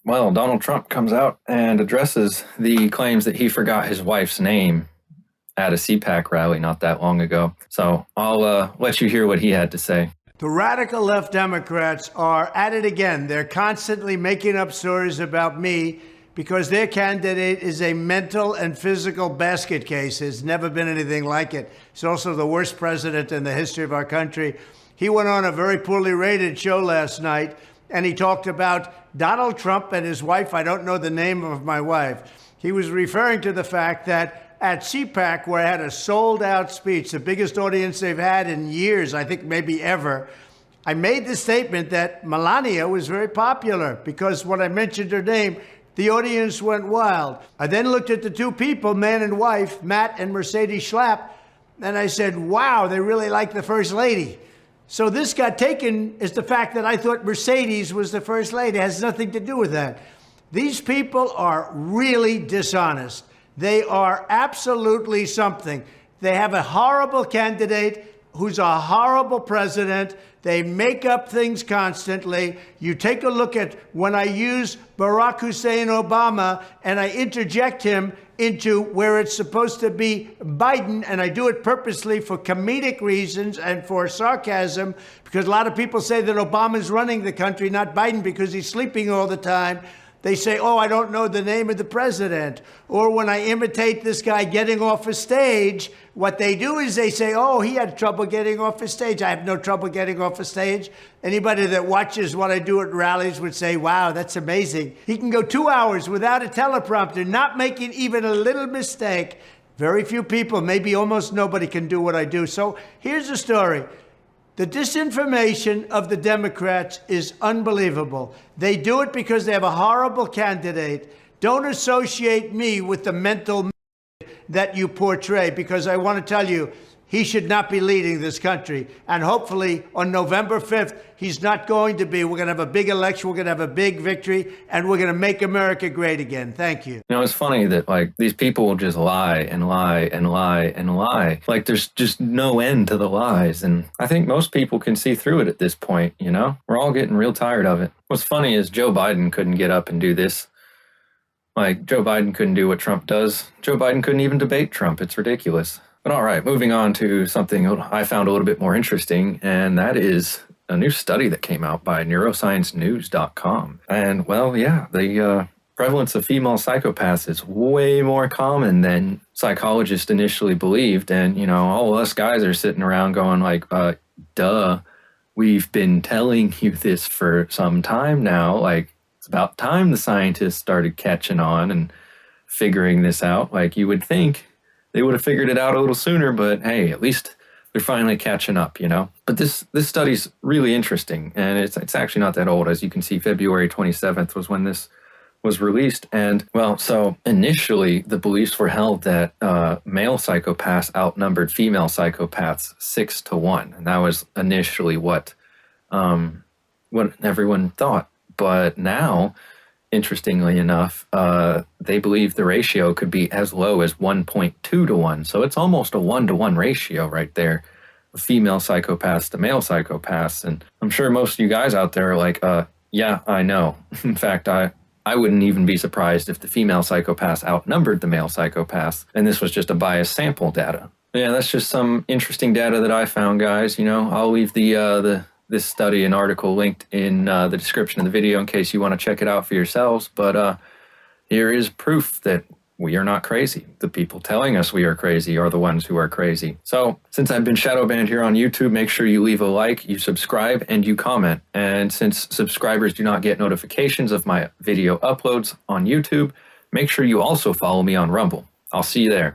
Well, Donald Trump comes out and addresses the claims that he forgot his wife's name at a CPAC rally not that long ago. So I'll let you hear what he had to say. The radical left Democrats are at it again. They're constantly making up stories about me because their candidate is a mental and physical basket case. There's never been anything like it. He's also the worst president in the history of our country. He went on a very poorly rated show last night, and he talked about Donald Trump and his wife. I don't know the name of my wife. He was referring to the fact that at CPAC, where I had a sold-out speech, the biggest audience they've had in years, I think maybe ever, I made the statement that Melania was very popular because when I mentioned her name, the audience went wild. I then looked at the two people, man and wife, Matt and Mercedes Schlapp, and I said, wow, they really like the First Lady. So this got taken as the fact that I thought Mercedes was the First Lady. It has nothing to do with that. These people are really dishonest. They are absolutely something. They have a horrible candidate who's a horrible president. They make up things constantly. You take a look at when I use Barack Hussein Obama and I interject him into where it's supposed to be Biden, and I do it purposely for comedic reasons and for sarcasm, because a lot of people say that Obama's running the country, not Biden, because he's sleeping all the time. They say, oh, I don't know the name of the president. Or when I imitate this guy getting off a stage, what they do is they say, oh, he had trouble getting off a stage. I have no trouble getting off a stage. Anybody that watches what I do at rallies would say, wow, that's amazing. He can go 2 hours without a teleprompter, not making even a little mistake. Very few people, maybe almost nobody, can do what I do. So here's the story. The disinformation of the Democrats is unbelievable. They do it because they have a horrible candidate. Don't associate me with the mental that you portray, because I want to tell you, he should not be leading this country. And hopefully on November 5th, he's not going to be. We're going to have a big election. We're going to have a big victory, and we're going to make America great again. Thank you. You know, it's funny that like these people will just lie and lie and lie and lie. Like there's just no end to the lies. And I think most people can see through it at this point, you know? We're all getting real tired of it. What's funny is Joe Biden couldn't get up and do this. Like Joe Biden couldn't do what Trump does. Joe Biden couldn't even debate Trump. It's ridiculous. But all right, moving on to something I found a little bit more interesting, and that is a new study that came out by neurosciencenews.com. And well, yeah, the prevalence of female psychopaths is way more common than psychologists initially believed. And, you know, all of us guys are sitting around going like, duh, we've been telling you this for some time now. Like, it's about time the scientists started catching on and figuring this out. Like, you would think they would have figured it out a little sooner, but hey, at least they're finally catching up, you know? But this study's really interesting, and it's actually not that old. As you can see, February 27th was when this was released. And well, so initially the beliefs were held that male psychopaths outnumbered female psychopaths 6-1. And that was initially what everyone thought. But now, interestingly enough, they believe the ratio could be as low as 1.2-1. So it's almost a 1-to-1 ratio right there of female psychopaths to male psychopaths. And I'm sure most of you guys out there are like, yeah, I know. In fact, I wouldn't even be surprised if the female psychopaths outnumbered the male psychopaths, and this was just a biased sample data. Yeah, that's just some interesting data that I found, guys. You know, I'll leave this study and article linked in the description of the video in case you want to check it out for yourselves. But here is proof that we are not crazy. The people telling us we are crazy are the ones who are crazy. So since I've been shadow banned here on YouTube, make sure you leave a like, you subscribe, and you comment. And since subscribers do not get notifications of my video uploads on YouTube, make sure you also follow me on Rumble. I'll see you there.